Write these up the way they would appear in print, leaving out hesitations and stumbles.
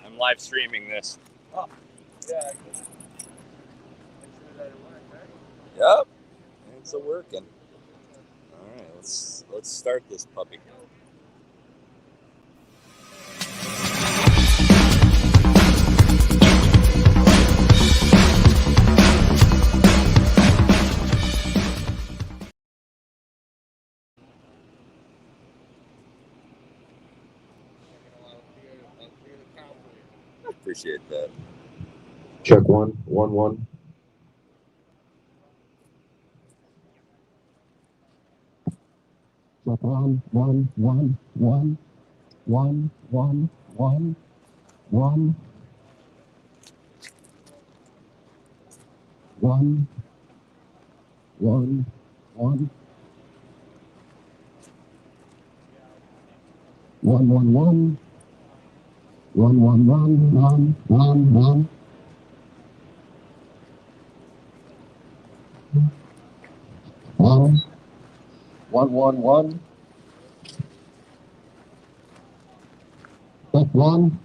I'm live streaming this. Oh, yeah. Yep, it's a working. All right, let's start this puppy. Appreciate that. Check 1, 1, 1. Check 1, 1, 1, 1, 1, 1, 1, 1, 1, 1, 1, 1, 1, 1. 1, 1, 1, 1, 1, 1. 1, 1, 1, 1. Check 1.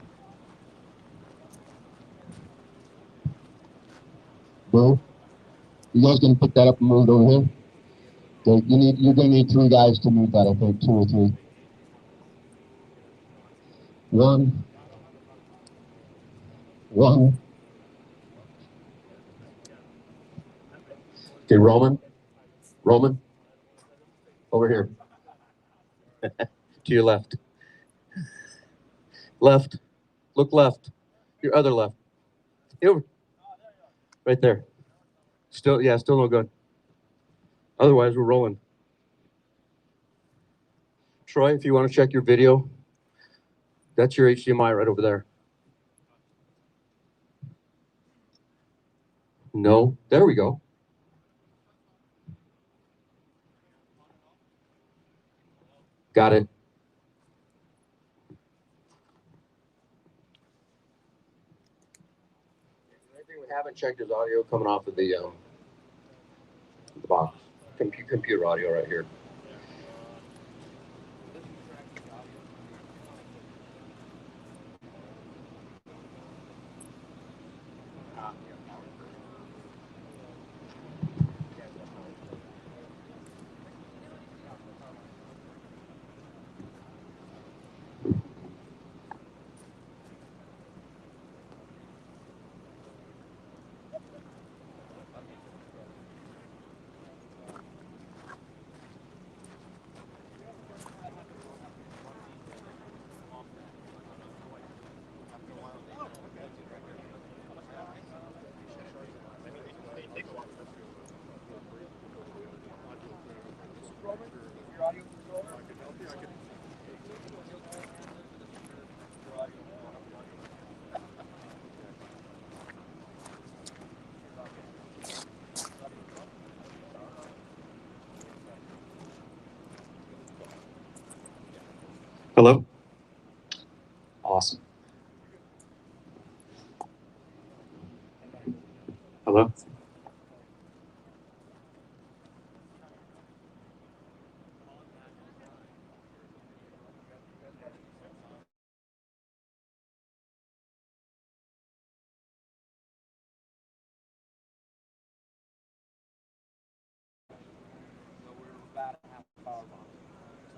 Bro, you guys can pick that up and move it over here. Okay, you're gonna need 3 guys to move that, I think, 2 or 3. 1, 1. Okay, Roman, over here. To your left. Left. Look left. Your other left. Over. Right there. Still no good. Otherwise, we're rolling. Troy, if you want to check your video, that's your HDMI right over there. No, there we go. Got it. thing we haven't checked is audio coming off of the box. Computer audio right here. Hello? Awesome. Hello?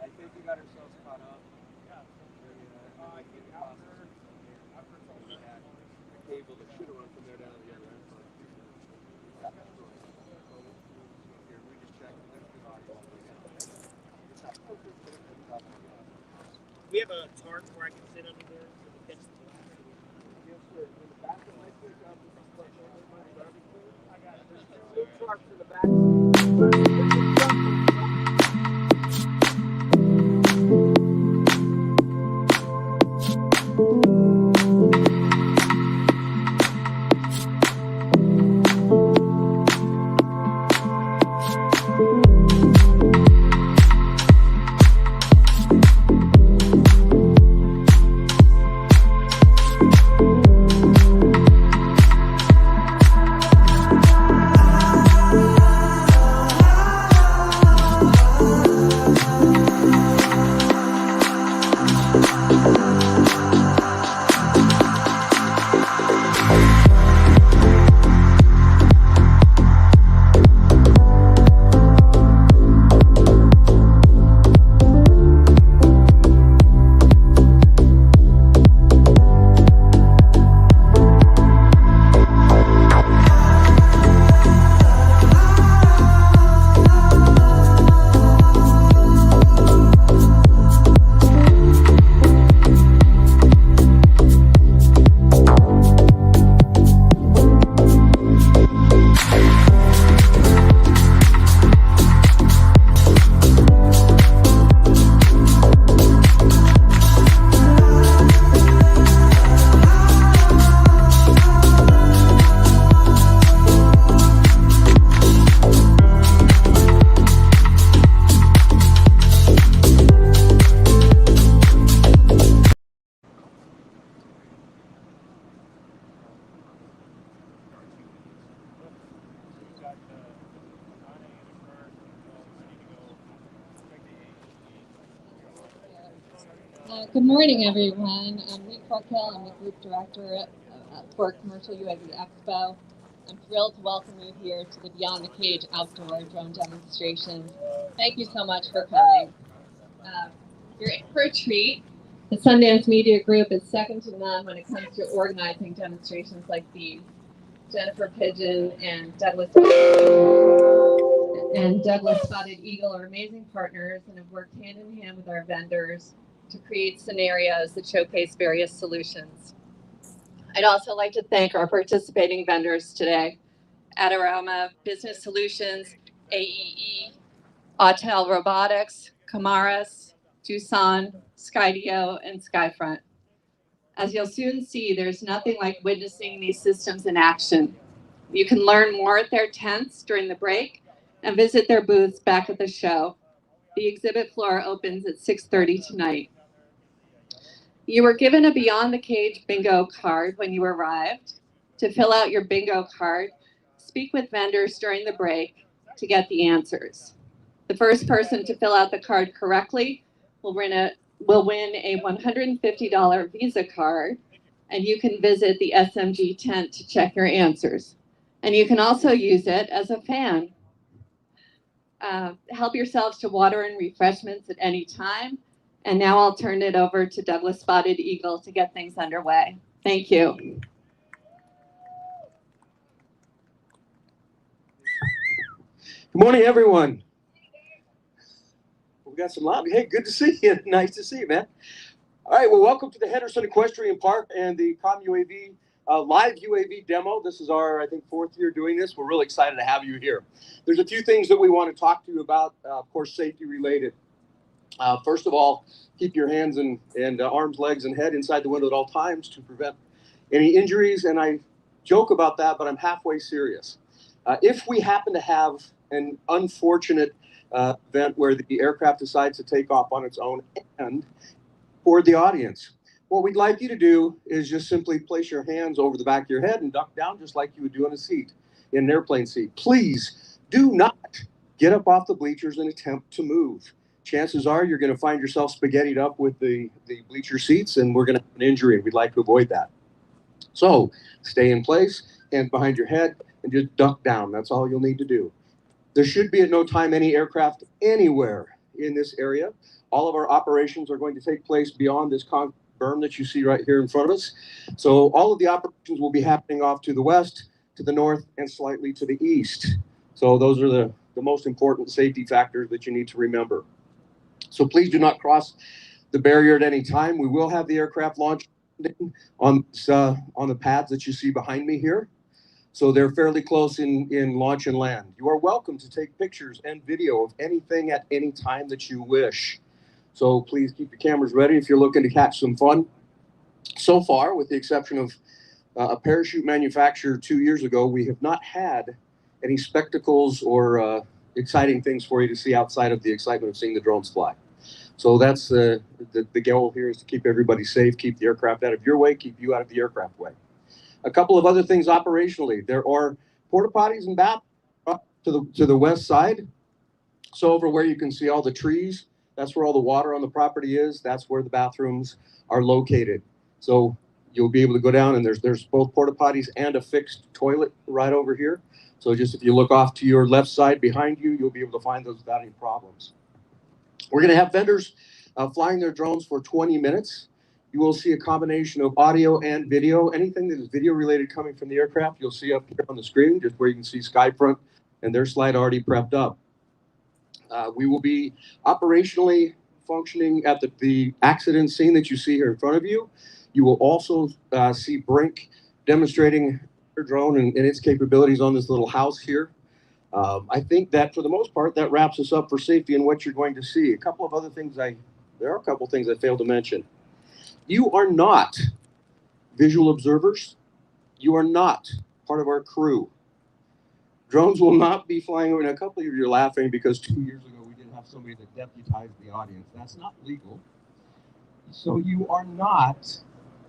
I think we got ourselves caught up. The cable that should have run from there down to the other end. Here, we just checked. We have a tarp where I can sit under there so the pitch. Yes, sir. In the back of my pickup, this is like my barbecue. I got it. There's 2 tarps in the back. Good morning, everyone. I'm Autel. I'm the Group Director for Commercial UAV Expo. I'm thrilled to welcome you here to the Beyond the Cage outdoor drone demonstration. Thank you so much for coming. You're in for a treat. The Sundance Media Group is second to none when it comes to organizing demonstrations like these. Jennifer Pigeon and Douglas Spotted Eagle are amazing partners and have worked hand in hand with our vendors to create scenarios that showcase various solutions. I'd also like to thank our participating vendors today: Adorama Business Solutions, AEE, Autel Robotics, Commaris, Doosan, Skydio, and Skyfront. As you'll soon see, there's nothing like witnessing these systems in action. You can learn more at their tents during the break and visit their booths back at the show. The exhibit floor opens at 6:30 tonight. You were given a Beyond the Cage bingo card when you arrived. to fill out your bingo card, speak with vendors during the break to get the answers. The first person to fill out the card correctly will win a $150 Visa card, and you can visit the SMG tent to check your answers. And you can also use it as a fan. Help yourselves to water and refreshments at any time. And now I'll turn it over to Douglas Spotted Eagle to get things underway. Thank you. Good morning, everyone. We got some lobby. Hey, good to see you. Nice to see you, man. All right, well, welcome to the Henderson Equestrian Park and the ComUAV live UAV demo. This is our, I think, 4th year doing this. We're really excited to have you here. There's a few things that we want to talk to you about, of course, safety related. First of all, keep your hands and arms, legs, and head inside the window at all times to prevent any injuries. And I joke about that, but I'm halfway serious. If we happen to have an unfortunate event where the aircraft decides to take off on its own and for the audience, what we'd like you to do is just simply place your hands over the back of your head and duck down just like you would do in a seat, in an airplane seat. Please do not get up off the bleachers and attempt to move. Chances are you're going to find yourself spaghettied up with the bleacher seats, and we're going to have an injury, and we'd like to avoid that. So stay in place, hands behind your head, and just duck down. That's all you'll need to do. There should be at no time any aircraft anywhere in this area. All of our operations are going to take place beyond this concrete berm that you see right here in front of us. So all of the operations will be happening off to the west, to the north, and slightly to the east. So those are the most important safety factors that you need to remember. So please do not cross the barrier at any time. We will have the aircraft launch on the pads that you see behind me here. So they're fairly close in launch and land. You are welcome to take pictures and video of anything at any time that you wish. So please keep your cameras ready if you're looking to catch some fun. So far, with the exception of a parachute manufacturer 2 years ago, we have not had any spectacles or exciting things for you to see outside of the excitement of seeing the drones fly. So that's the goal here, is to keep everybody safe, keep the aircraft out of your way, keep you out of the aircraft way. A couple of other things operationally. There are porta potties and bathrooms up to the west side. So over where you can see all the trees, that's where all the water on the property is. That's where the bathrooms are located. So you'll be able to go down, and there's both porta potties and a fixed toilet right over here. So just if you look off to your left side behind you, you'll be able to find those without any problems. We're going to have vendors flying their drones for 20 minutes. You will see a combination of audio and video. Anything that is video related coming from the aircraft, you'll see up here on the screen, just where you can see Skyfront and their slide already prepped up. We will be operationally functioning at the accident scene that you see here in front of you. You will also see BRINC demonstrating their drone and its capabilities on this little house here. I think that for the most part, that wraps us up for safety and what you're going to see. There are a couple things I failed to mention. You are not visual observers. You are not part of our crew. Drones will not be flying over. And a couple of you are laughing because 2 years ago we didn't have somebody that deputized the audience. That's not legal. So you are not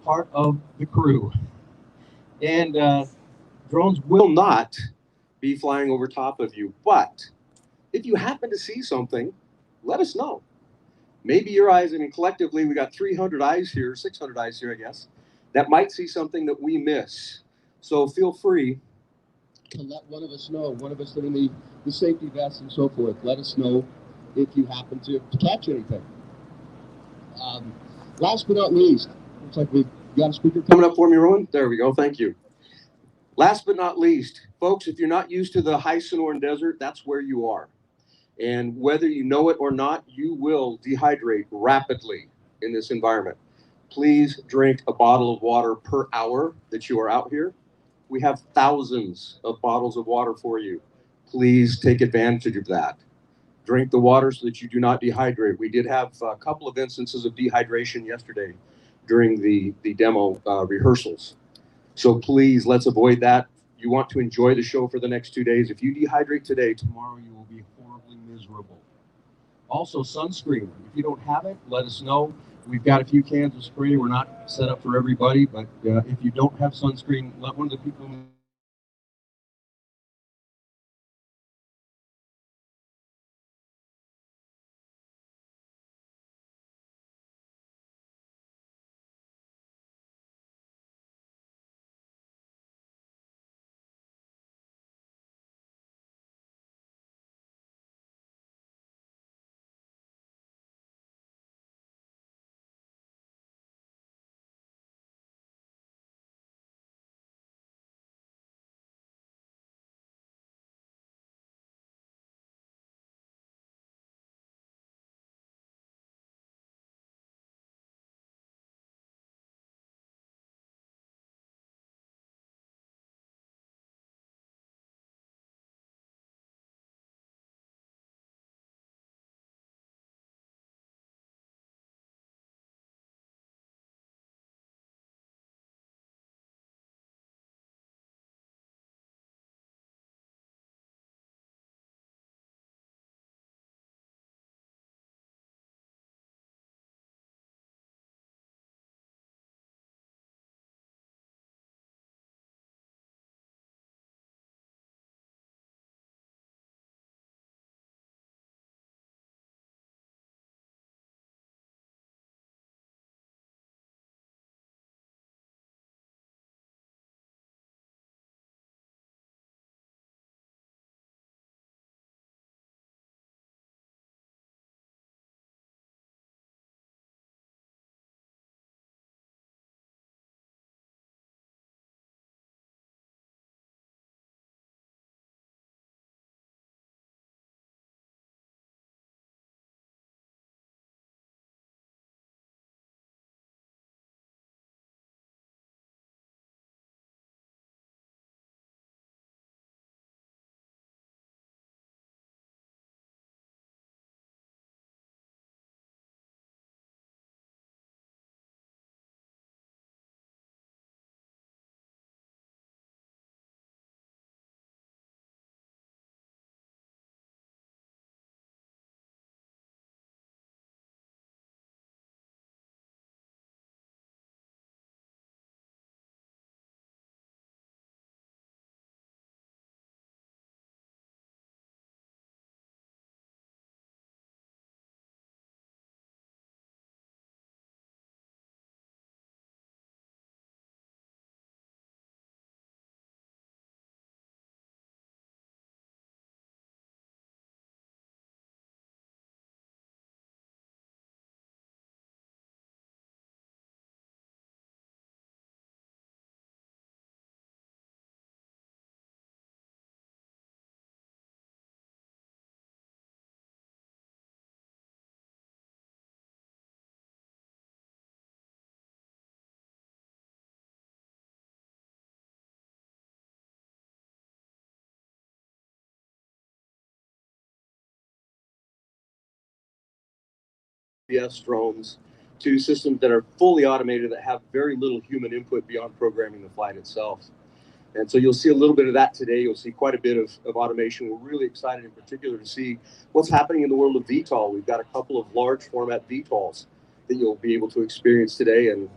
part of the crew. And drones will not be flying over top of you. But if you happen to see something, let us know. Maybe your eyes, I mean, collectively, we got 300 eyes here, 600 eyes here, I guess, that might see something that we miss. So feel free to let one of us know, one of us that are in the safety vests and so forth. Let us know if you happen to catch anything. Last but not least, looks like we've got a speaker coming up for me, Rowan. There we go. Thank you. Last but not least, folks, if you're not used to the high Sonoran Desert, that's where you are. And whether you know it or not, you will dehydrate rapidly in this environment. Please drink a bottle of water per hour that you are out here. We have thousands of bottles of water for you. Please take advantage of that. Drink the water so that you do not dehydrate. We did have a couple of instances of dehydration yesterday during the demo rehearsals. So please, let's avoid that. You want to enjoy the show for the next 2 days. If you dehydrate today, tomorrow you will be horribly miserable. Also, sunscreen. If you don't have it, let us know. We've got a few cans of spray. We're not set up for everybody, but if you don't have sunscreen, let one of the people drones to systems that are fully automated that have very little human input beyond programming the flight itself. And so you'll see a little bit of that today. You'll see quite a bit of automation. We're really excited in particular to see what's happening in the world of VTOL. We've got a couple of large format VTOLs that you'll be able to experience today and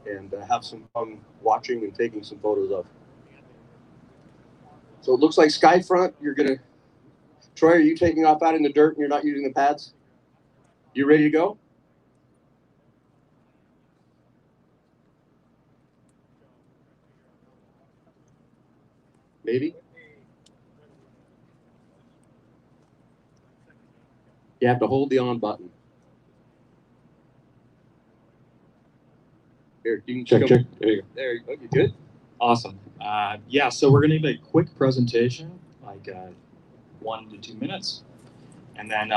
have some fun watching and taking some photos of. So it looks like Skyfront, you're going to, Troy, are you taking off out in the dirt and you're not using the pads? You ready to go? Maybe. You have to hold the on button. Here, you can check. There you go. There you go. You good? Awesome. Yeah, so we're going to give a quick presentation, like 1 to 2 minutes, and then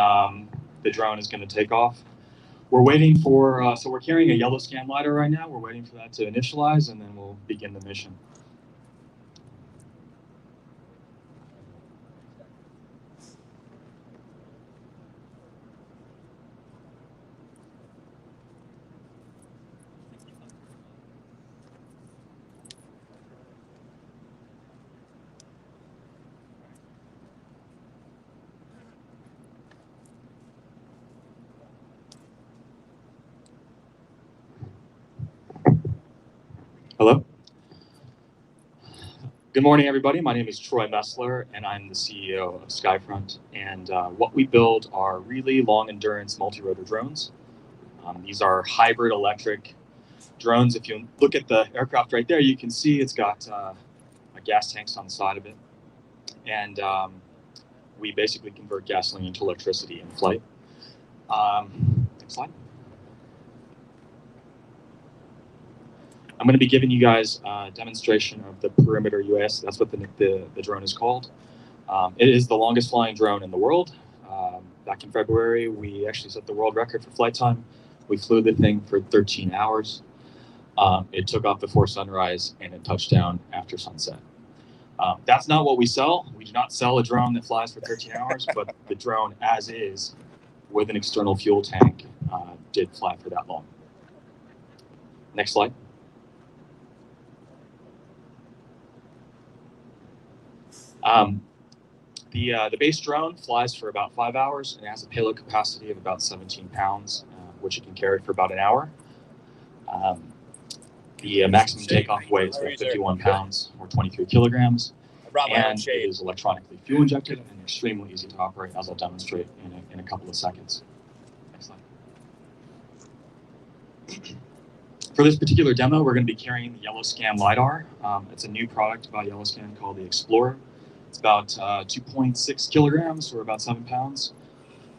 the drone is going to take off. We're waiting for, so we're carrying a yellow scan lidar right now. We're waiting for that to initialize, and then we'll begin the mission. Good morning, everybody. My name is Troy Messler, and I'm the CEO of Skyfront. And what we build are really long-endurance multi-rotor drones. These are hybrid electric drones. If you look at the aircraft right there, you can see it's got gas tanks on the side of it. And we basically convert gasoline into electricity in flight. Next slide. I'm going to be giving you guys a demonstration of the perimeter US. That's what the drone is called. It is the longest flying drone in the world. Back in February, we actually set the world record for flight time. We flew the thing for 13 hours. It took off before sunrise and it touched down after sunset. That's not what we sell. We do not sell a drone that flies for 13 hours, but the drone as is with an external fuel tank did fly for that long. Next slide. The base drone flies for about 5 hours and has a payload capacity of about 17 pounds, which it can carry for about an hour. The maximum takeoff weight is about 51 pounds or 23 kilograms. And it is electronically fuel injected and extremely easy to operate, as I'll demonstrate in a couple of seconds. Next slide. For this particular demo, we're going to be carrying the Yellowscan LiDAR. It's a new product by Yellowscan called the Explorer. It's about 2.6 kilograms or about 7 pounds.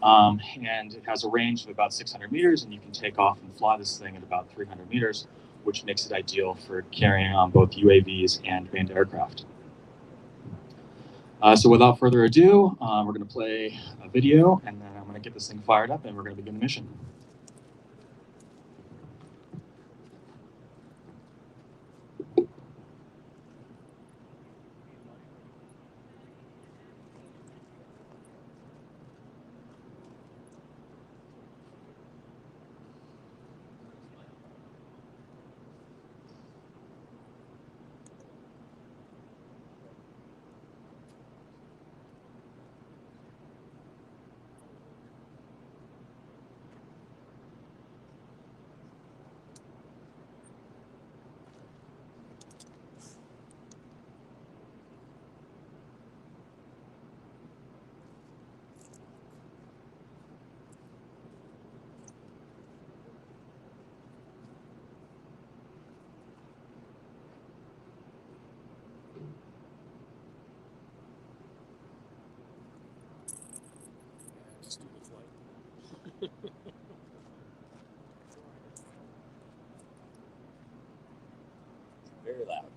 And it has a range of about 600 meters, and you can take off and fly this thing at about 300 meters, which makes it ideal for carrying on both UAVs and manned aircraft. So without further ado, we're going to play a video, and then I'm going to get this thing fired up, and we're going to begin the mission. Very loud.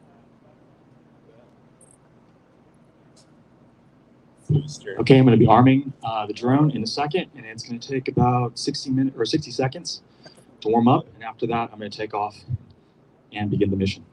Okay, I'm going to be arming the drone in a second, and it's going to take about 60 seconds to warm up, and after that, I'm going to take off and begin the mission.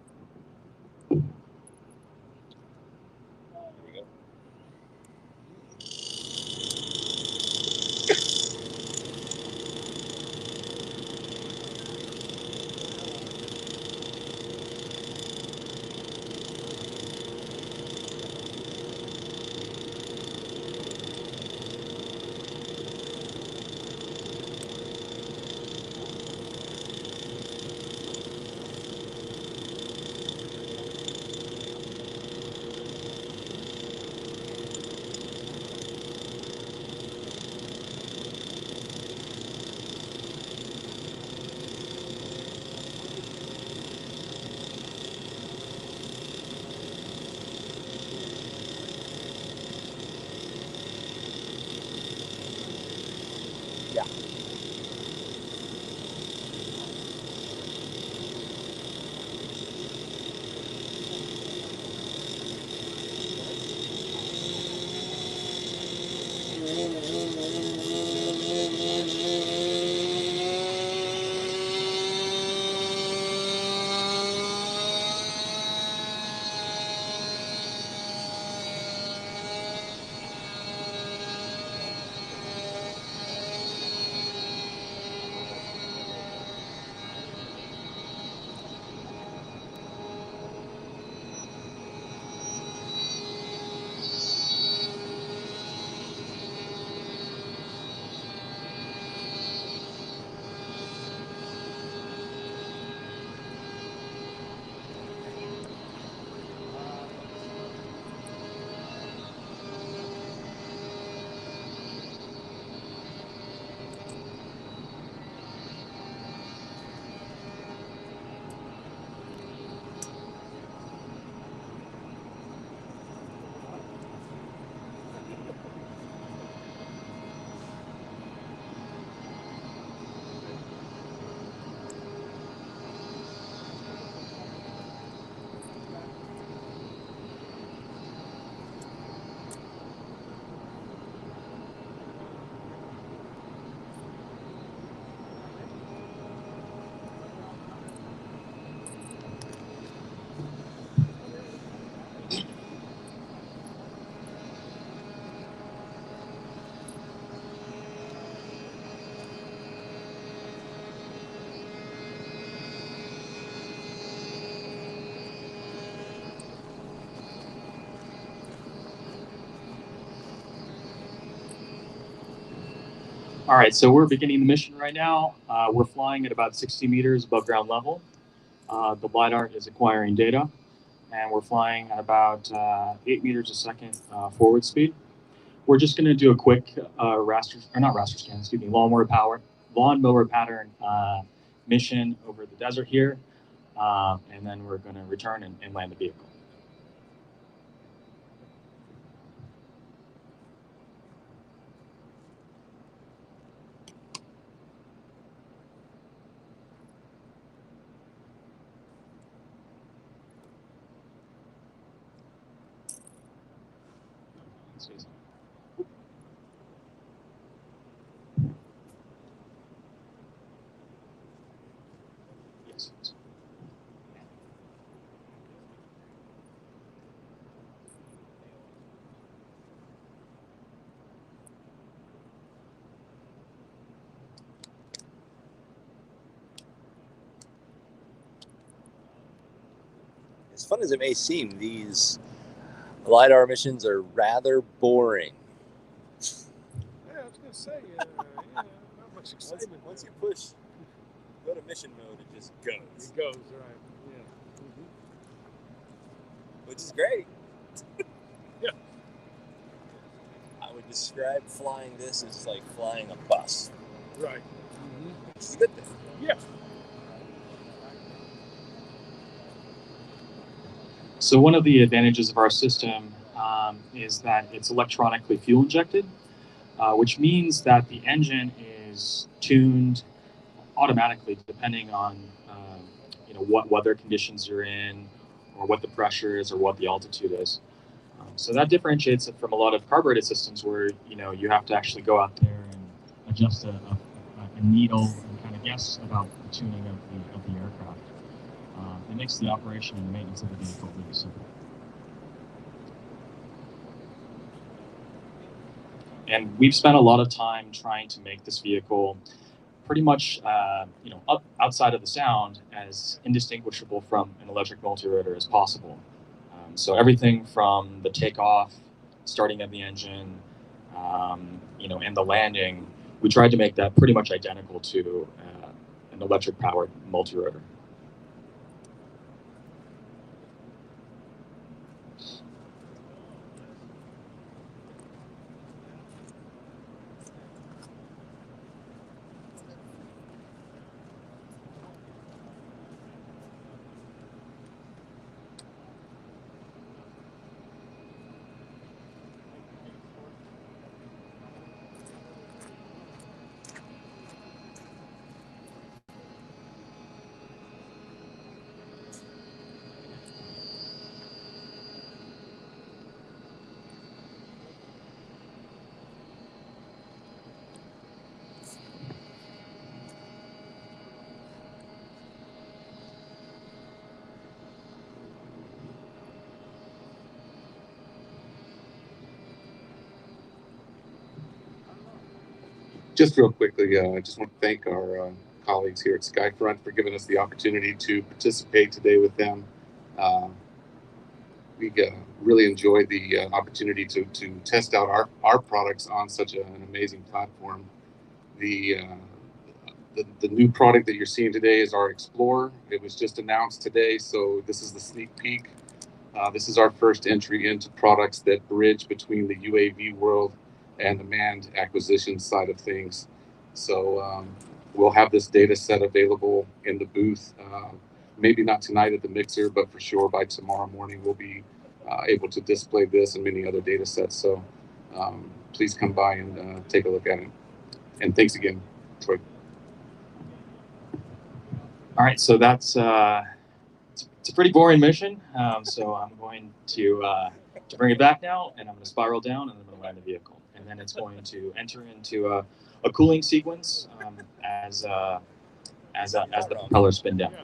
All right, so we're beginning the mission right now. We're flying at about 60 meters above ground level. The LiDAR is acquiring data, and we're flying at about 8 meters a second forward speed. We're just going to do a quick lawnmower pattern mission over the desert here, and then we're going to return and land the vehicle. Yes. As fun as it may seem, these LiDAR missions are rather boring. Yeah, I was gonna say, not much excitement. Once you push, go to mission mode, it just goes. It goes, right? Yeah. Which is great. Yeah. I would describe flying this as like flying a bus. Right. Which is a good thing. Yeah. So one of the advantages of our system is that it's electronically fuel injected, which means that the engine is tuned automatically depending on what weather conditions you're in, or what the pressure is, or what the altitude is. So that differentiates it from a lot of carbureted systems where you have to actually go out there and adjust a needle and kind of guess about the tuning of the aircraft. It makes the operation and maintenance of the vehicle really simple. And we've spent a lot of time trying to make this vehicle pretty much, outside of the sound, as indistinguishable from an electric multi-rotor as possible. So everything from the takeoff, starting of the engine, and the landing, we tried to make that pretty much identical to an electric-powered multi-rotor. Just real quickly, I just want to thank our colleagues here at Skyfront for giving us the opportunity to participate today with them. We really enjoyed the opportunity to test out our products on such an amazing platform. The new product that you're seeing today is our Explorer. It was just announced today, so this is the sneak peek. This is our first entry into products that bridge between the UAV world and the manned acquisition side of things. So we'll have this data set available in the booth, maybe not tonight at the mixer, but for sure by tomorrow morning we'll be able to display this and many other data sets. So please come by and take a look at it. And thanks again, Troy. All right, so that's it's a pretty boring mission. So I'm going to bring it back now, and I'm going to spiral down, and I'm going to land the vehicle, and then it's going to enter into a cooling sequence as the propellers spin down.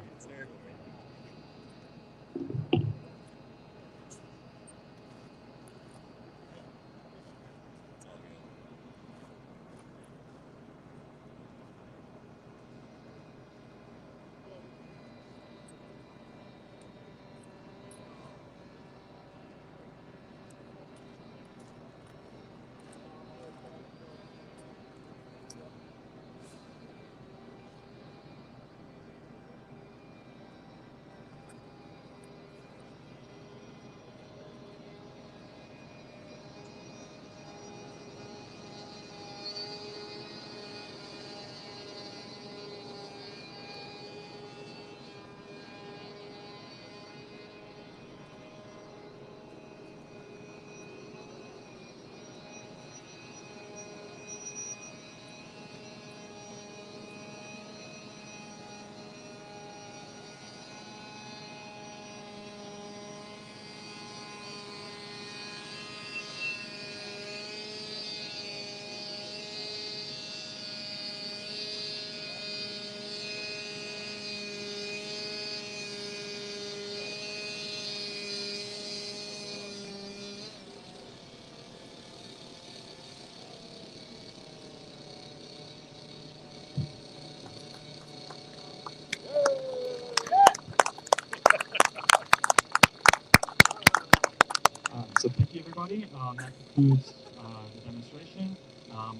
So thank you, everybody. That concludes the demonstration.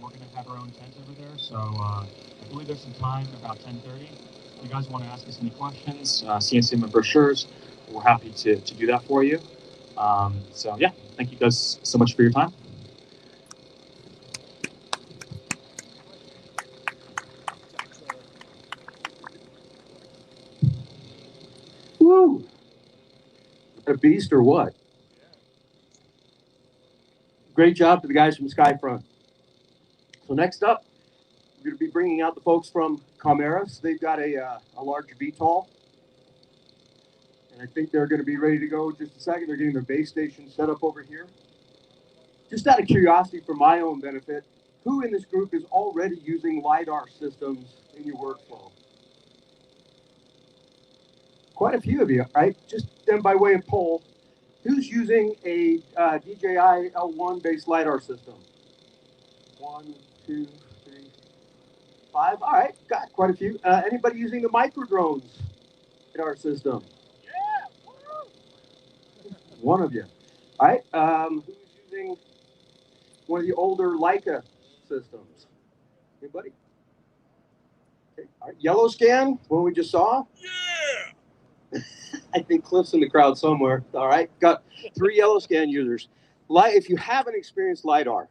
We're going to have our own tent over there. So I believe there's some time, about 10:30. If you guys want to ask us any questions, CNC and brochures, we're happy to do that for you. So yeah, thank you guys so much for your time. Woo! A beast or what? Great job to the guys from Skyfront. So next up, we're going to be bringing out the folks from Commaris. They've got a large VTOL. And I think they're going to be ready to go in just a second. They're getting their base station set up over here. Just out of curiosity for my own benefit, who in this group is already using LiDAR systems in your workflow? Quite a few of you, right? Just then by way of poll, who's using a DJI L1 based LiDAR system? 1, 2, 3, 5. All right, got quite a few. Anybody using the micro drones LiDAR system? Yeah. One of you. All right. Who's using one of the older Leica systems? Anybody? Okay. All right. Yellow scan, one we just saw. Yeah. I think Cliff's in the crowd somewhere. All right. Got 3 yellow scan users. If you haven't experienced LiDAR,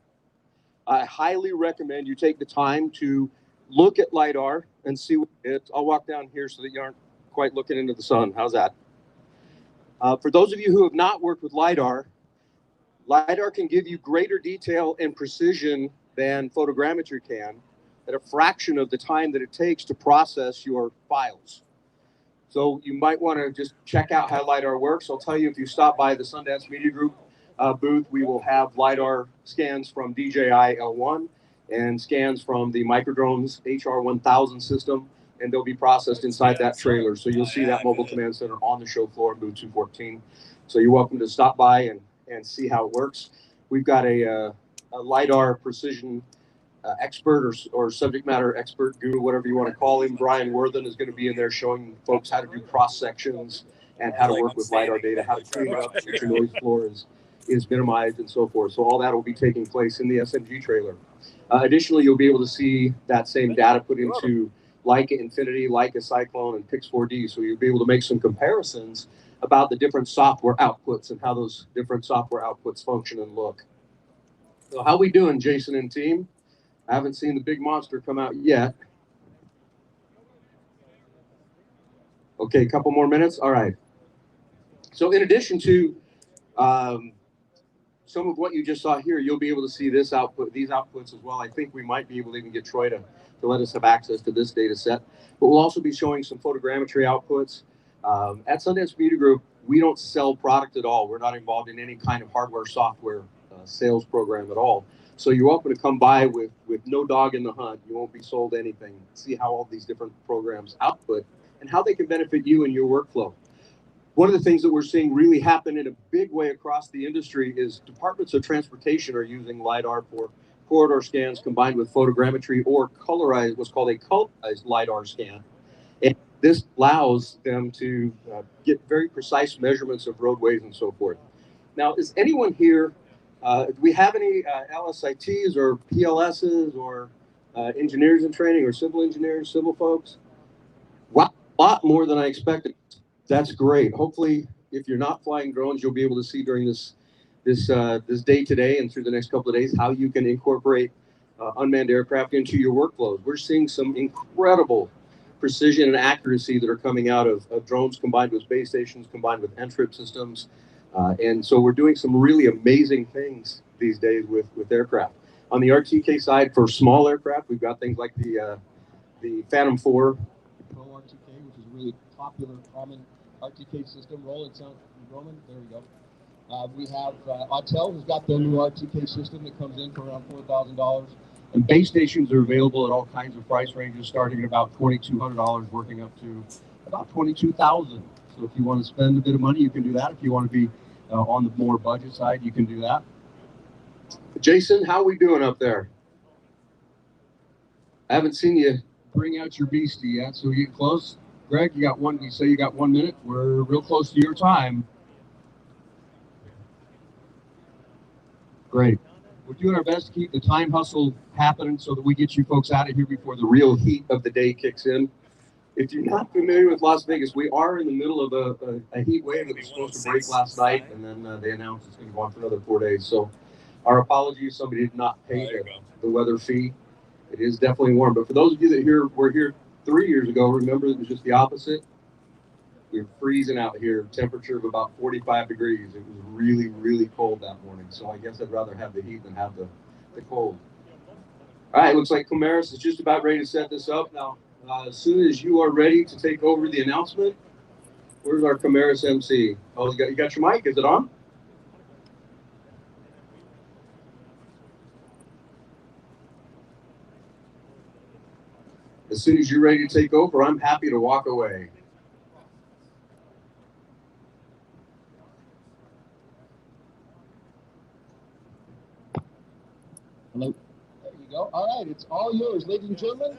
I highly recommend you take the time to look at LiDAR and see what it is. I'll walk down here so that you aren't quite looking into the sun. How's that? For those of you who have not worked with LiDAR can give you greater detail and precision than photogrammetry can at a fraction of the time that it takes to process your files. So you might want to just check out how LiDAR works. I'll tell you, if you stop by the Sundance Media Group booth, we will have LiDAR scans from DJI L1 and scans from the Microdrones HR1000 system, and they'll be processed inside that trailer. So you'll see that mobile command center on the show floor in booth 214. So you're welcome to stop by and see how it works. We've got a LiDAR precision expert or subject matter expert, guru, whatever you want to call him. Brian Worthen is going to be in there showing folks how to do cross sections and how to work with LiDAR data, how to clean it up so your noise floor is minimized and so forth. So all that will be taking place in the SMG trailer. Additionally, you'll be able to see that same data put into Leica Infinity, Leica Cyclone, and Pix4D. So you'll be able to make some comparisons about the different software outputs and how those different software outputs function and look. So how we doing, Jason and team? I haven't seen the big monster come out yet. Okay, a couple more minutes. All right. So in addition to some of what you just saw here, you'll be able to see these outputs as well. I think we might be able to even get Troy to let us have access to this data set. But we'll also be showing some photogrammetry outputs. At Sundance Media Group, we don't sell product at all. We're not involved in any kind of hardware, software sales program at all. So you're welcome to come by with no dog in the hunt. You won't be sold anything. See how all these different programs output and how they can benefit you and your workflow. One of the things that we're seeing really happen in a big way across the industry is departments of transportation are using LiDAR for corridor scans combined with photogrammetry or colorized, what's called a colorized LiDAR scan. And this allows them to get very precise measurements of roadways and so forth. Now, is anyone here, do we have any LSITs or PLSs or engineers in training or civil engineers, civil folks? Wow, a lot more than I expected. That's great. Hopefully, if you're not flying drones, you'll be able to see during this day today and through the next couple of days how you can incorporate unmanned aircraft into your workflows. We're seeing some incredible precision and accuracy that are coming out of drones combined with base stations, combined with N-trip systems. And so we're doing some really amazing things these days with aircraft. On the RTK side, for small aircraft, we've got things like the Phantom 4 Pro RTK, which is a really popular, common RTK system. Roll it, sound, Roman. There we go. We have Autel, who's got their new RTK system that comes in for around $4,000. And base stations are available at all kinds of price ranges, starting at about $2,200, working up to about $22,000. So if you want to spend a bit of money, you can do that. If you want to be on the more budget side, you can do that. Jason, how are we doing up there? I haven't seen you bring out your beastie yet, so we get close. Greg, you say you got 1 minute. We're real close to your time. Great. We're doing our best to keep the time hustle happening so that we get you folks out of here before the real heat of the day kicks in. If you're not familiar with Las Vegas, we are in the middle of a heat wave that was supposed to break last night, and then they announced it's going to go on for another 4 days. So our apologies, somebody did not pay the weather fee. It is definitely warm. But for those of you that were here 3 years ago, remember it was just the opposite. We were freezing out here, temperature of about 45 degrees. It was really, really cold that morning. So I guess I'd rather have the heat than have the cold. All right, looks like Commaris is just about ready to set this up. Now, as soon as you are ready to take over the announcement, where's our Commaris MC? Oh, you got your mic? Is it on? As soon as you're ready to take over, I'm happy to walk away. Hello. There you go. All right, it's all yours, ladies and gentlemen.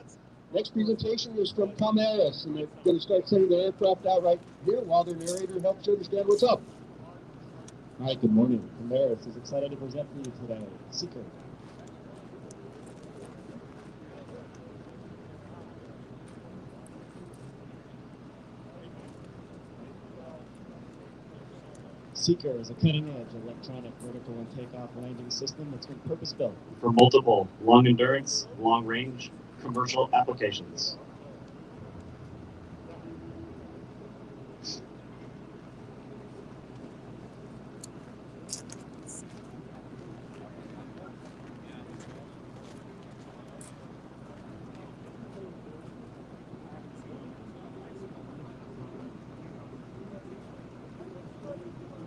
Next presentation is from Commaris, and they're going to start sending their aircraft out right here while their narrator helps you understand what's up. Hi, good morning. Commaris is excited to present for you today. Seeker. Seeker is a cutting-edge electronic vertical and takeoff landing system that's been purpose-built for multiple long-endurance, long-range commercial applications.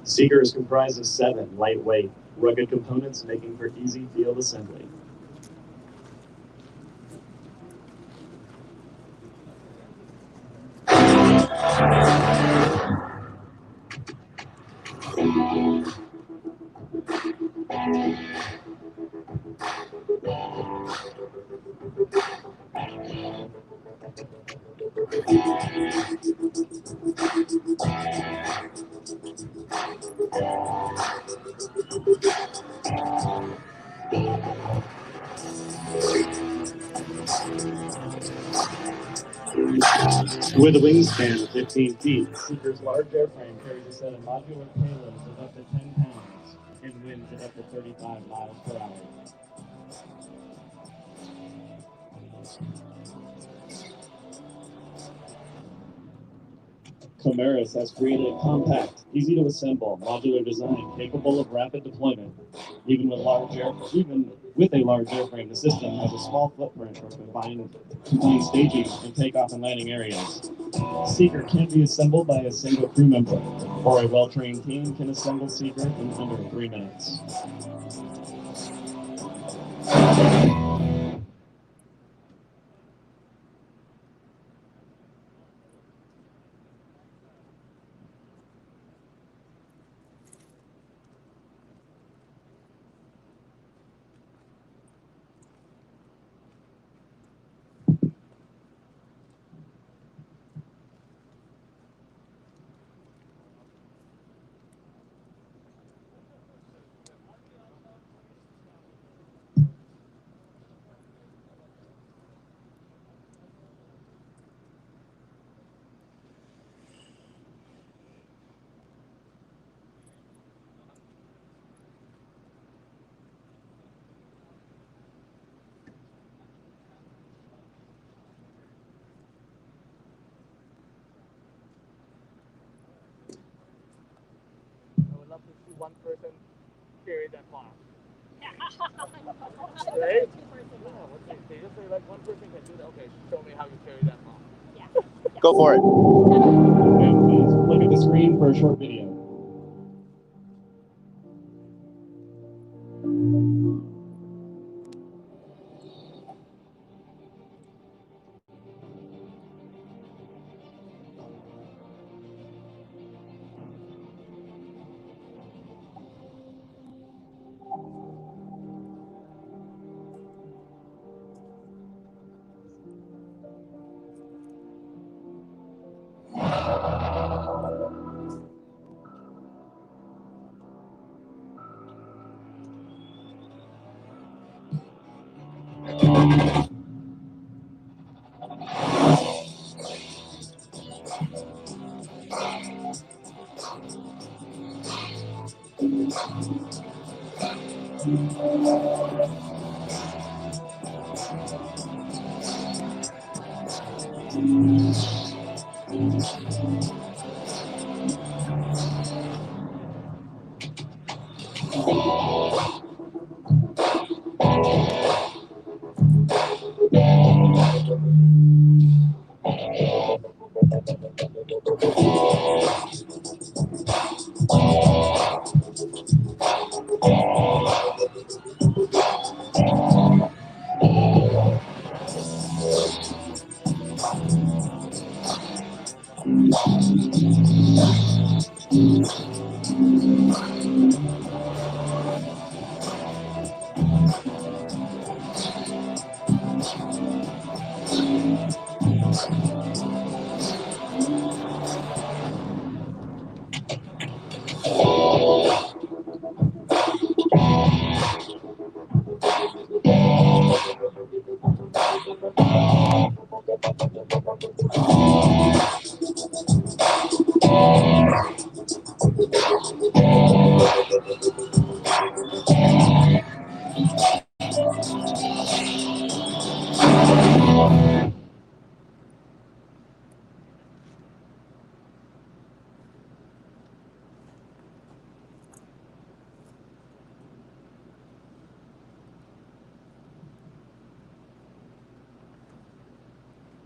Seeker is comprised of 7 lightweight, rugged components making for easy field assembly. With a wingspan of 15 feet, Seeker's large airframe carries a set of modular payloads of up to 10 pounds and winds at up to 35 miles per hour. Commaris has created a compact, easy to assemble, modular design capable of rapid deployment. Even with a large airframe, the system has a small footprint for confined staging and takeoff and landing areas. Seeker can be assembled by a single crew member, or a well-trained team can assemble Seeker in under 3 minutes. I would love to see one person carry that Mach. Right? Yeah, they just say like one person can do that. Okay, show me how you carry that Mach. Go for it. Okay, please look at the screen for a short video.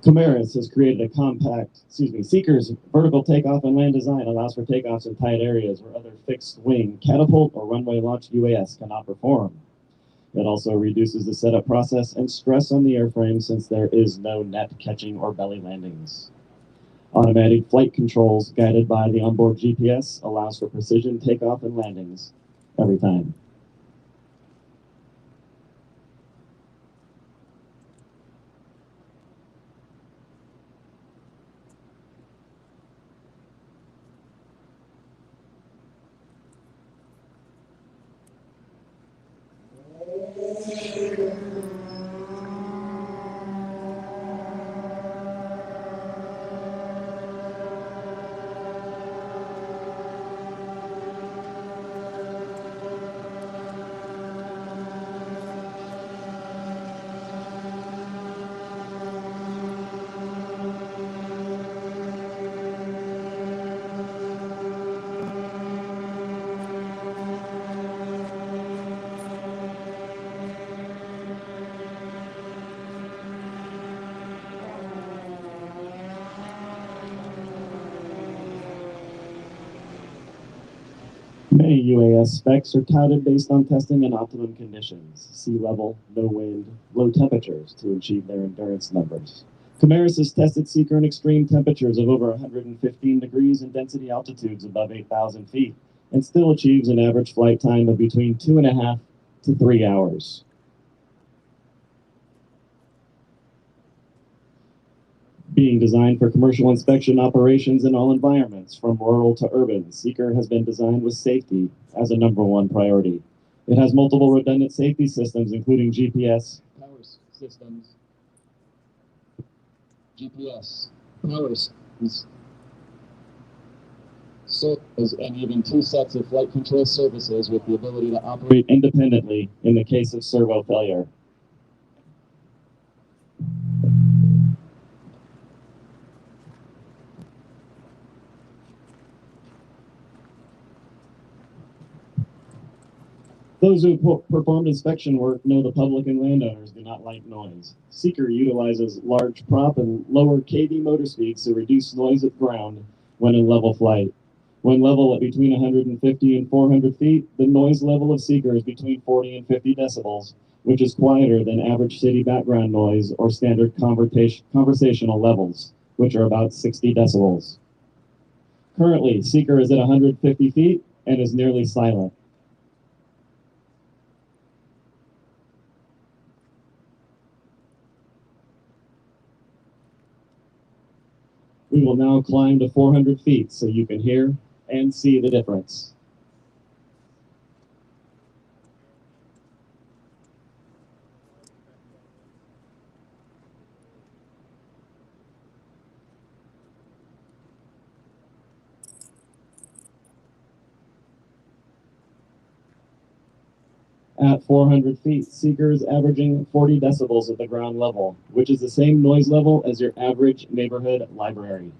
Commaris has created a Seeker's vertical takeoff and land design allows for takeoffs in tight areas where other fixed wing, catapult, or runway launched UAS cannot perform. It also reduces the setup process and stress on the airframe since there is no net catching or belly landings. Automatic flight controls guided by the onboard GPS allows for precision takeoff and landings every time. Many UAS specs are touted based on testing in optimum conditions, sea level, no wind, low temperatures to achieve their endurance numbers. Commaris has tested Seeker in extreme temperatures of over 115 degrees and density altitudes above 8,000 feet, and still achieves an average flight time of between 2.5 to 3 hours. Being designed for commercial inspection operations in all environments, from rural to urban, Seeker has been designed with safety as a #1 priority. It has multiple redundant safety systems, including GPS, Power systems, GPS, power systems, and even 2 sets of flight control services with the ability to operate independently in the case of servo failure. Those who performed inspection work know the public and landowners do not like noise. Seeker utilizes large prop and lower KV motor speeds to reduce noise at ground when in level flight. When level at between 150 and 400 feet, the noise level of Seeker is between 40 and 50 decibels, which is quieter than average city background noise or standard conversational levels, which are about 60 decibels. Currently, Seeker is at 150 feet and is nearly silent. We will now climb to 400 feet so you can hear and see the difference. At 400 feet, Seeker is averaging 40 decibels at the ground level, which is the same noise level as your average neighborhood library.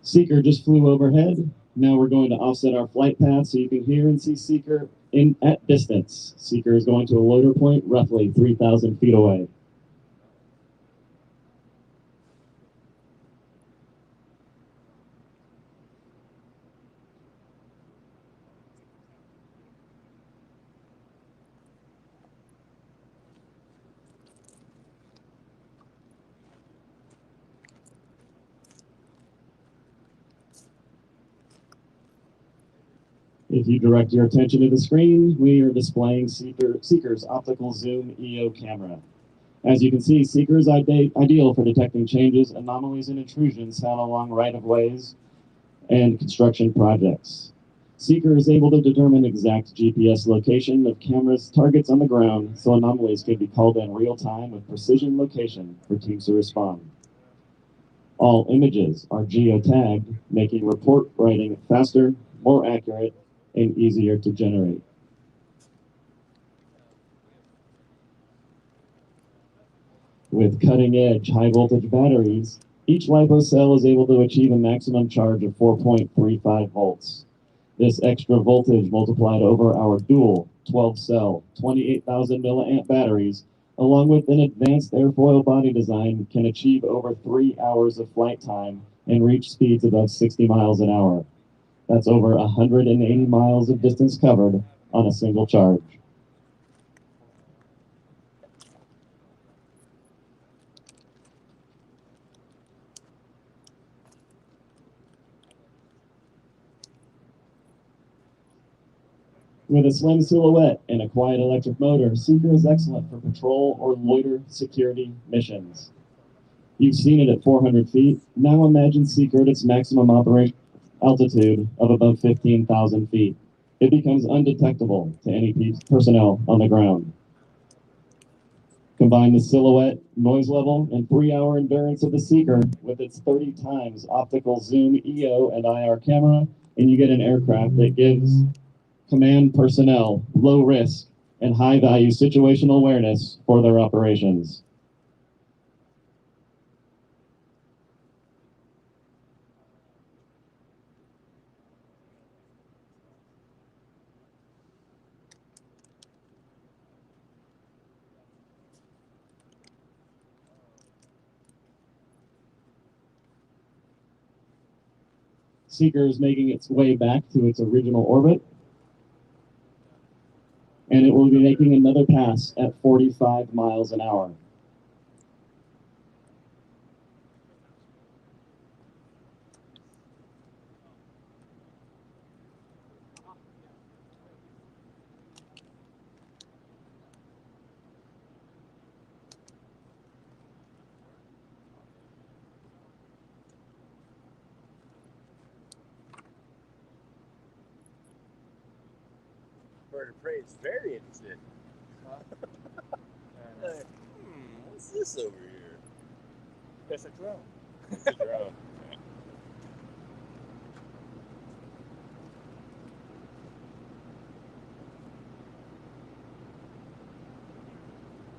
Seeker just flew overhead. Now we're going to offset our flight path so you can hear and see Seeker at distance. Seeker is going to a loader point roughly 3,000 feet away. If you direct your attention to the screen, we are displaying Seeker's optical zoom EO camera. As you can see, Seeker is ideal for detecting changes, anomalies, and intrusions found along right-of-ways and construction projects. Seeker is able to determine exact GPS location of cameras targets on the ground, so anomalies can be called in real time with precision location for teams to respond. All images are geotagged, making report writing faster, more accurate, and easier to generate. With cutting-edge high-voltage batteries, each LiPo cell is able to achieve a maximum charge of 4.35 volts. This extra voltage multiplied over our dual 12-cell, 28,000 milliamp batteries, along with an advanced airfoil body design, can achieve over 3 hours of flight time and reach speeds above 60 miles an hour. That's over 180 miles of distance covered on a single charge. With a slim silhouette and a quiet electric motor, Seeker is excellent for patrol or loiter security missions. You've seen it at 400 feet. Now imagine Seeker at its maximum operation altitude of above 15,000 feet. It becomes undetectable to any personnel on the ground. Combine the silhouette, noise level, and 3-hour endurance of the Seeker with its 30 times optical zoom EO and IR camera, and you get an aircraft that gives command personnel low risk and high value situational awareness for their operations. Seeker is making its way back to its original orbit, and it will be making another pass at 45 miles an hour. Bird of prey is very interested. Like, what's this over here? It's a drone. It's a drone.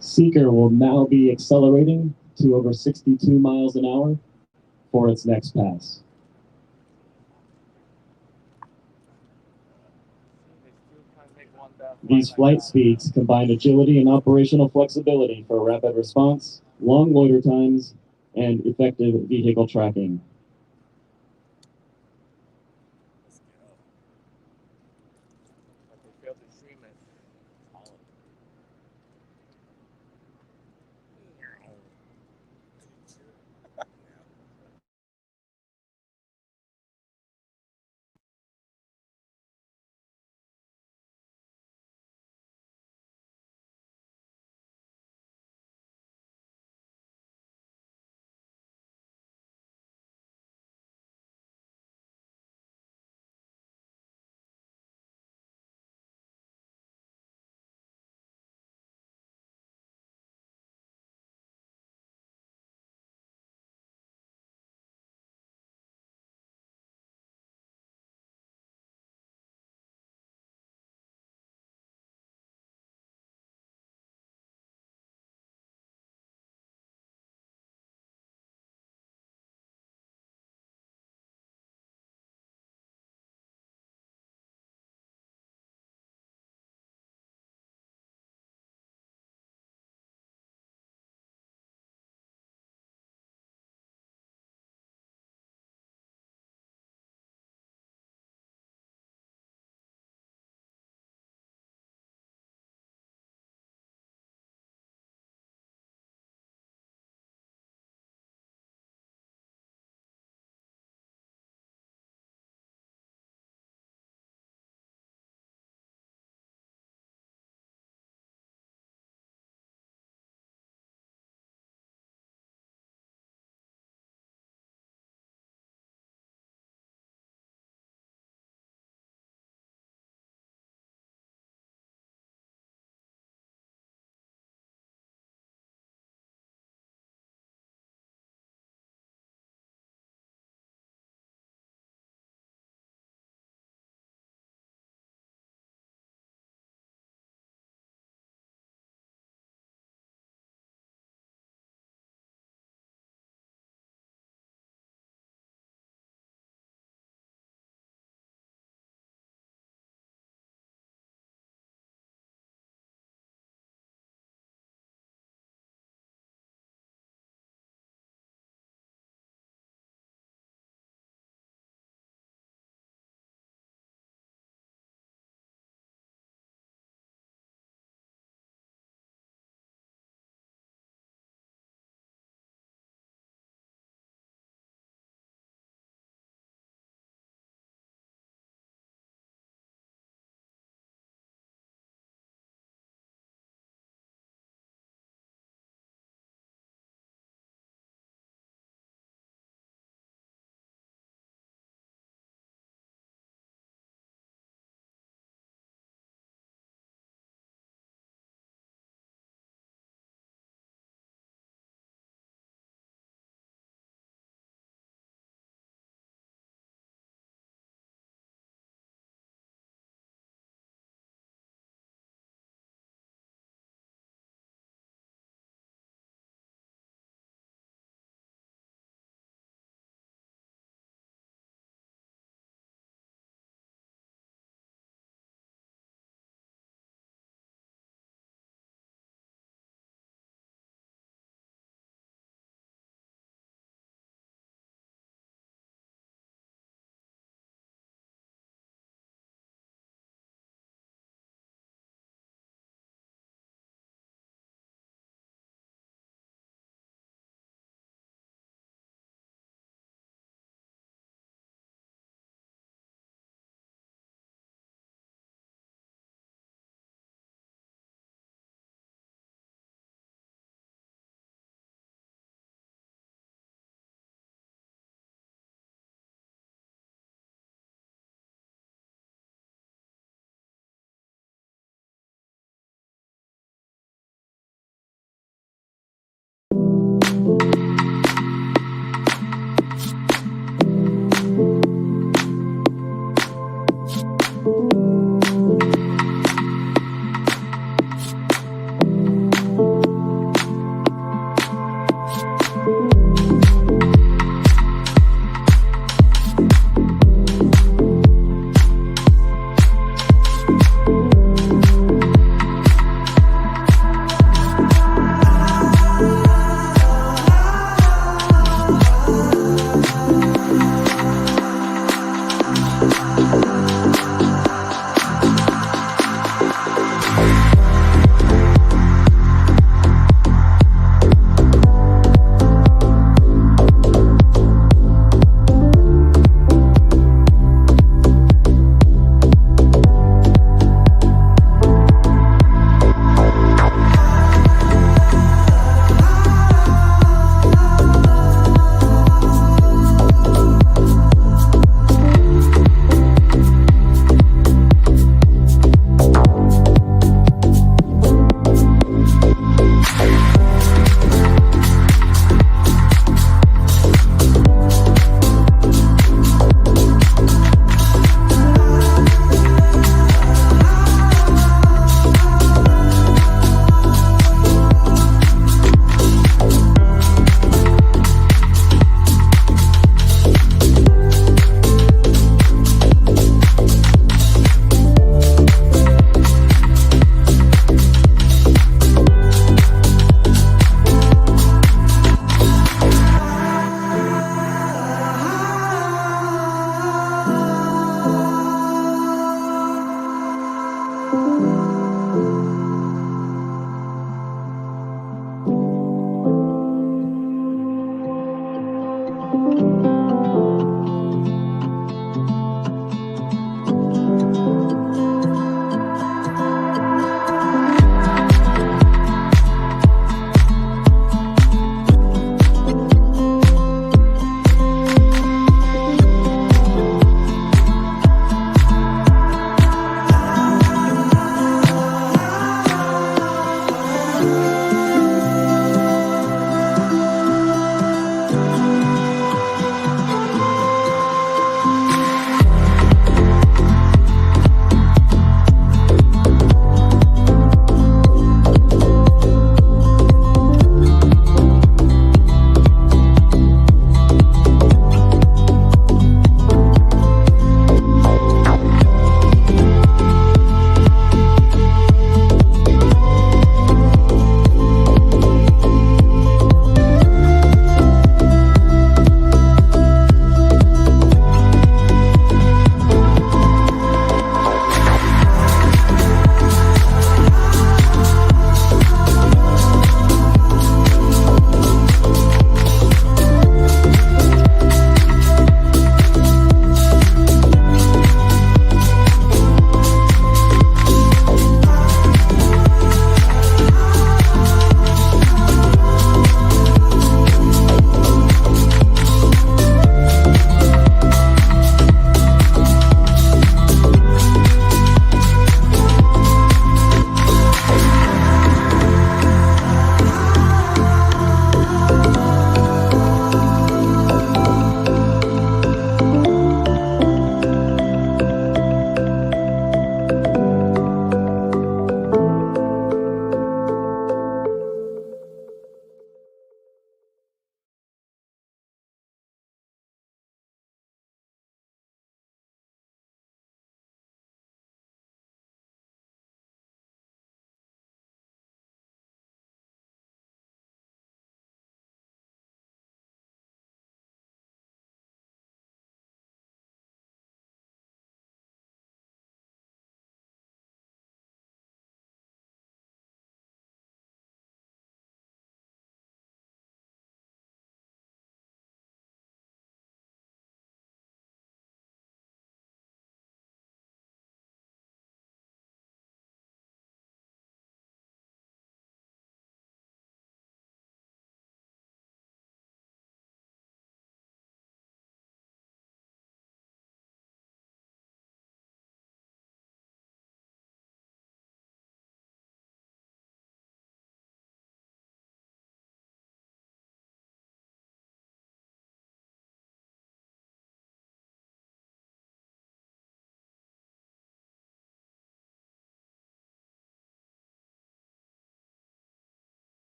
Seeker will now be accelerating to over 62 miles an hour for its next pass. These flight speeds combine agility and operational flexibility for rapid response, long loiter times, and effective vehicle tracking.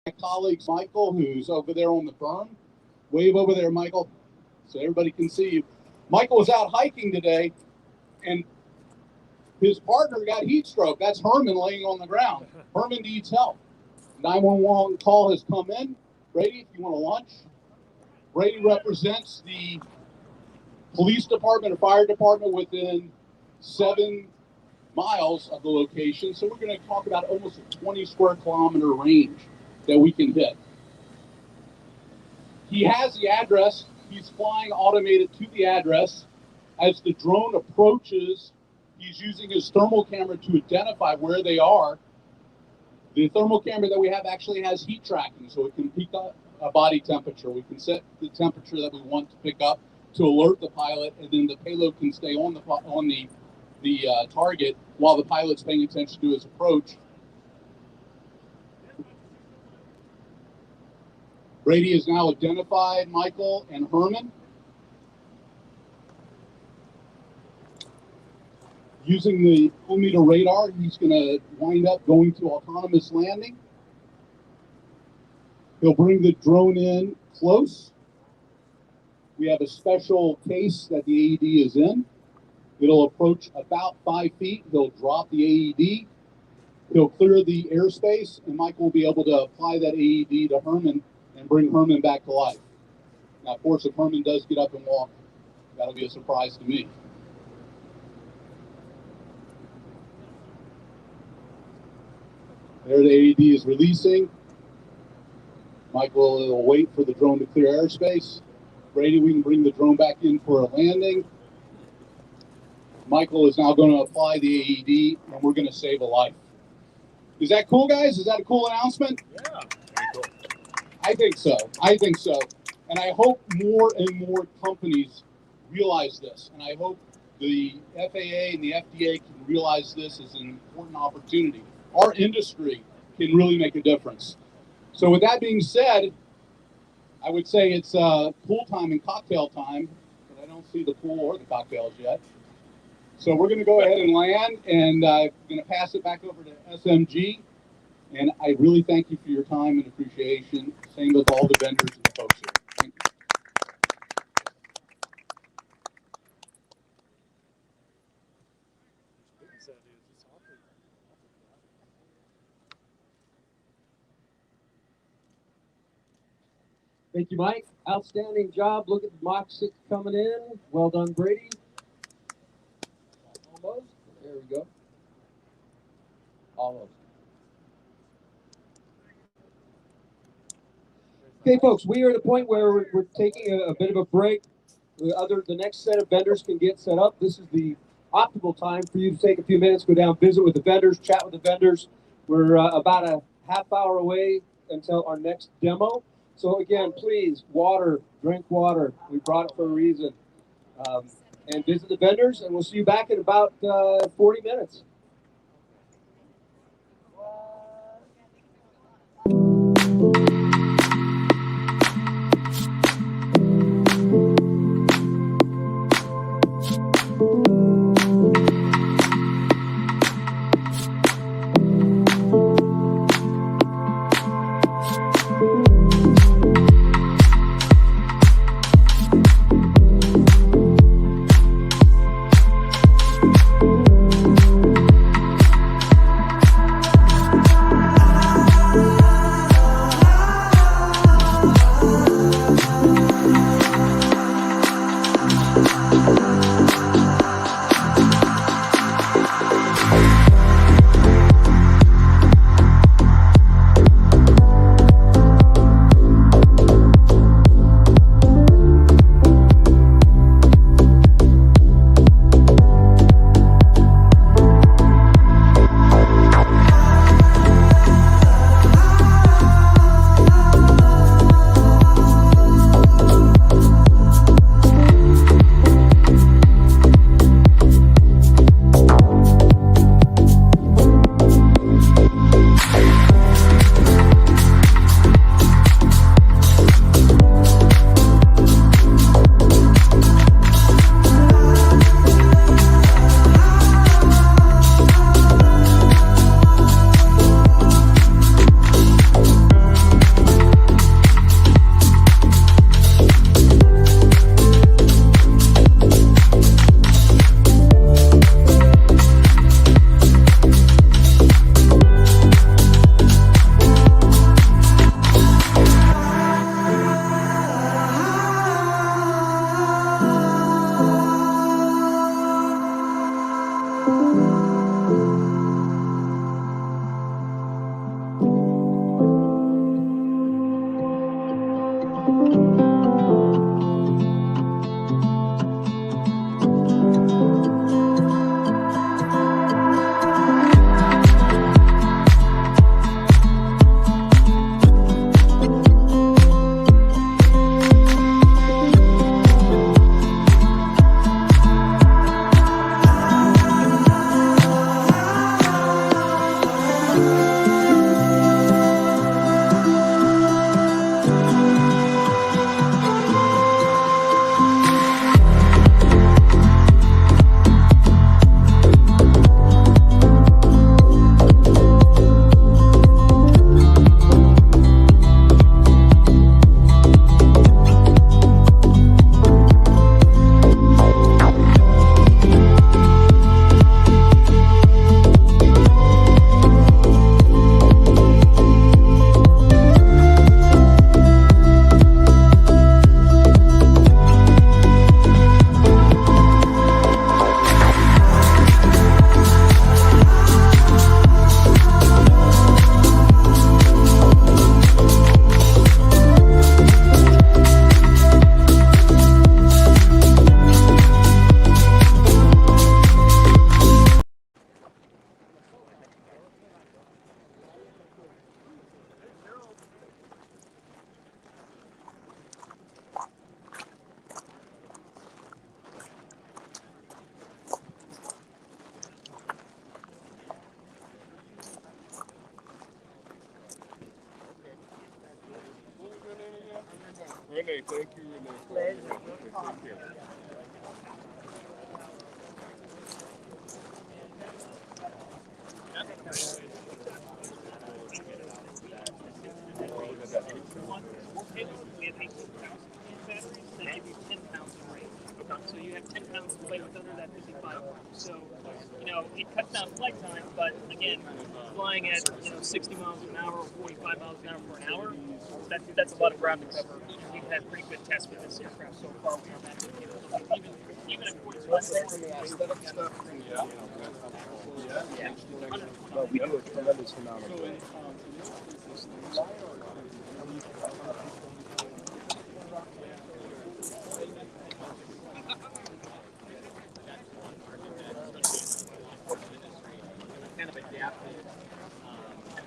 My colleague Michael, who's over there on the berm. Wave over there, Michael, so everybody can see you. Michael was out hiking today, and his partner got heat stroke. That's Herman laying on the ground. Herman needs help. 911 call has come in. Brady, if you want to lunch. Brady represents the police department or fire department within 7 miles of the location. So we're going to talk about almost a 20 square kilometer range that we can hit. He has the address. He's flying automated to the address. As the drone approaches, he's using his thermal camera to identify where they are. The thermal camera that we have actually has heat tracking, so it can pick up a body temperature. We can set the temperature that we want to pick up to alert the pilot, and then the payload can stay on the target while the pilot's paying attention to his approach. Brady has now identified Michael and Herman. Using the full-meter radar, he's going to wind up going to autonomous landing. He'll bring the drone in close. We have a special case that the AED is in. It'll approach about 5 feet. He'll drop the AED. He'll clear the airspace, and Michael will be able to apply that AED to Herman and bring Herman back to life. Now, of course, if Herman does get up and walk, that'll be a surprise to me. There the AED is releasing. Michael will wait for the drone to clear airspace. Brady, we can bring the drone back in for a landing. Michael is now going to apply the AED, and we're going to save a life. Is that cool, guys? Is that a cool announcement? Yeah. Cool. I think so. I think so. And I hope more and more companies realize this. And I hope the FAA and the FDA can realize this as an important opportunity. Our industry can really make a difference. So with that being said, I would say it's pool time and cocktail time, but I don't see the pool or the cocktails yet. So we're going to go ahead and land, and I'm going to pass it back over to SMG. And I really thank you for your time and appreciation. Same with all the vendors and the folks here. Thank you. Thank you, Mike. Outstanding job. Look at the Mach 6 coming in. Well done, Brady. Almost. There we go. Almost. Okay, folks, we are at a point where we're taking a bit of a break. The next set of vendors can get set up. This is the optimal time for you to take a few minutes, go down, visit with the vendors, chat with the vendors. We're about a half hour away until our next demo. So again, please, water, drink water. We brought it for a reason. And visit the vendors, and we'll see you back in about 40 minutes. Renee. Thank you, Renee. Thank you. We have 18,000 batteries that give you 10 pounds of weight. So you have 10 pounds of weight under that 55. So, you know, it cuts down flight time, but again, flying at 60 miles an hour or 45 miles an hour for an hour, that's a lot of ground to cover. We've had pretty good tests with this aircraft so far. We have that even at 45 miles an hour. Yeah. But we do a tremendous amount of it. Kind of adapted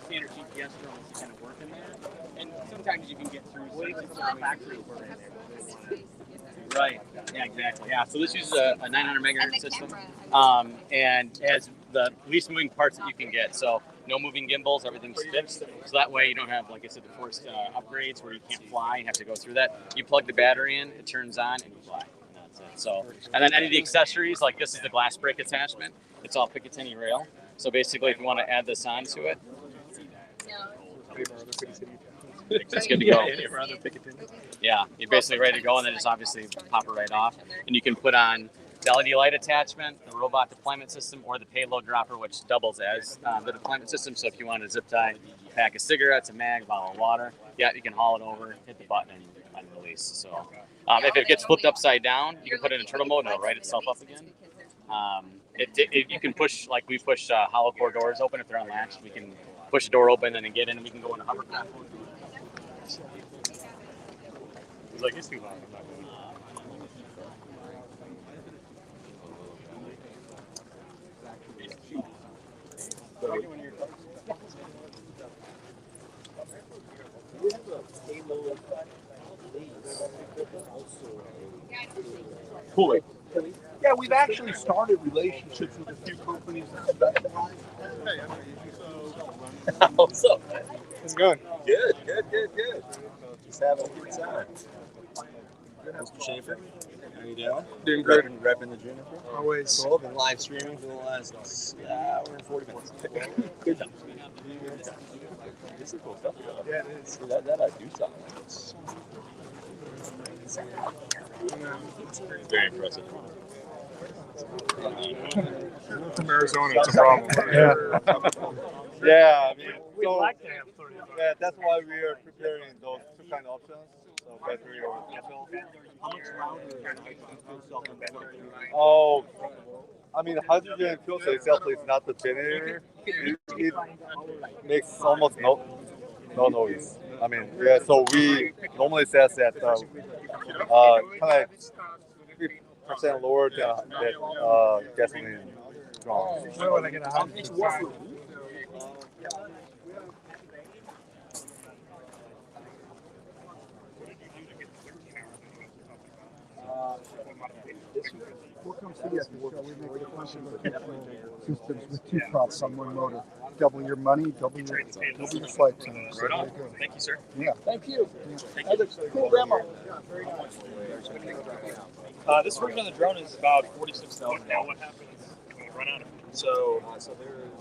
standard GPS drones to kind of work in there. And sometimes you can get through some factories where Right. Yeah, exactly. Yeah. So this uses a 900 megahertz system, and has the least moving parts that you can get. So no moving gimbals, everything's fixed. So that way you don't have, like I said, the forced upgrades where you can't fly and have to go through that. You plug the battery in, it turns on, and you fly. And that's it. So, and then any of the accessories, like this is the glass brake attachment. It's all Picatinny rail. So basically, if you want to add this onto it, it's good to go. Yeah, you're basically ready to go, and then just obviously pop it right off. And you can put on the LED light attachment, the robot deployment system, or the payload dropper, which doubles as the deployment system. So if you want to zip tie a pack of cigarettes, a mag, a bottle of water, yeah, you can haul it over, hit the button, and release. So if it gets flipped upside down, you can put it in turtle mode, and it'll write itself up again. You can push, like we push hollow core doors open if they're unlatched. We can push the door open and then get in, and we can go into hovercraft mode. He's like, it's too hot. I'm not going to. Cool. Yeah, we've actually started relationships with a few companies that specialize. What's up? How's it going? Good. Just having a good time. Mr. Schaefer, how you doing? Doing great. Repping the Juniper. Always. Cool. Been live streaming for the last hour and 40 minutes. Good job. This is cool stuff. Yeah, it is. That I do something. Very impressive. From Arizona, it's a problem. Yeah, I mean, We'd so, like to have 35. yeah, that's why we are preparing those two kind of options. So battery or fuel. How much louder is fuel cell than battery? Oh, I mean, hydrogen fuel cell itself is not the generator. It makes almost no noise. I mean, yeah. So we normally says that kind of like 50% lower than gasoline drone. Where would I get a hydrogen? Systems with two props on one motor. Double your money, double your flight time. So Right on. there you go. Thank you, sir. Yeah. Thank you. Thank you. Cool demo. This version of the drone is about $46,000. Now what happens when we run out of it? So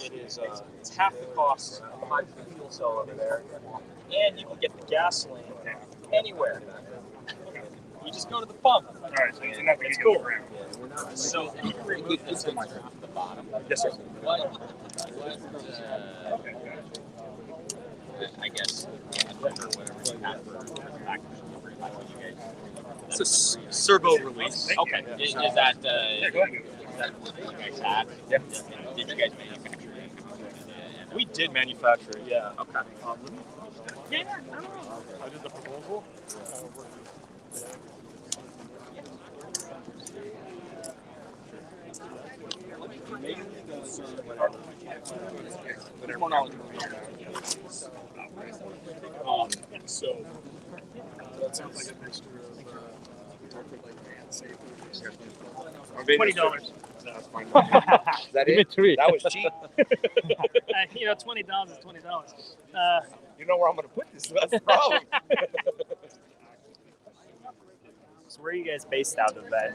it is it's half the cost of a hydrogen fuel cell over there, and you can get the gasoline anywhere. You just go to the pump. All right, so it's cool. So It's in like the bottom. yes, sir. I guess whatever you have for package delivery, like what you guys. It's a servo release. Okay. Is that what you guys had? Yeah. Did you guys manufacture it? We did manufacture it, yeah. Okay. Yeah, I don't know. I did the proposal. So that sounds like a mixture of $20. That's fine. Is that it? That was cheap. $20 is $20. You know where I'm going to put this. That's the problem. So where are you guys based out of then?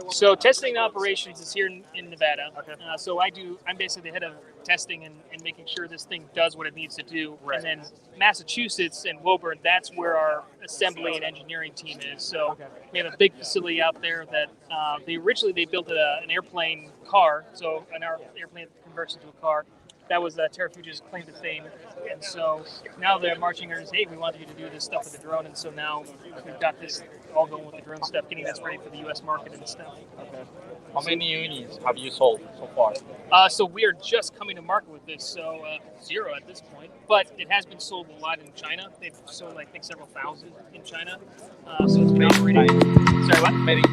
So testing operations is here in Nevada. Okay. So I'm basically the head of testing and making sure this thing does what it needs to do. Right. And then Massachusetts and Woburn, that's where our assembly and engineering team is. So we have a big facility out there that they built an airplane car. So an airplane converts into a car. That was Terrafuge's claim to fame. And so now they're marching orders, hey, we want you to do this stuff with the drone. And so now we've got this all going with the drone stuff, getting this ready for the U.S. market and stuff. Okay. How many units have you sold so far? So we are just coming to market with this, so 0 at this point. But it has been sold a lot in China. They've sold, I think, several thousand in China. So it's been operating. Sorry, what? Many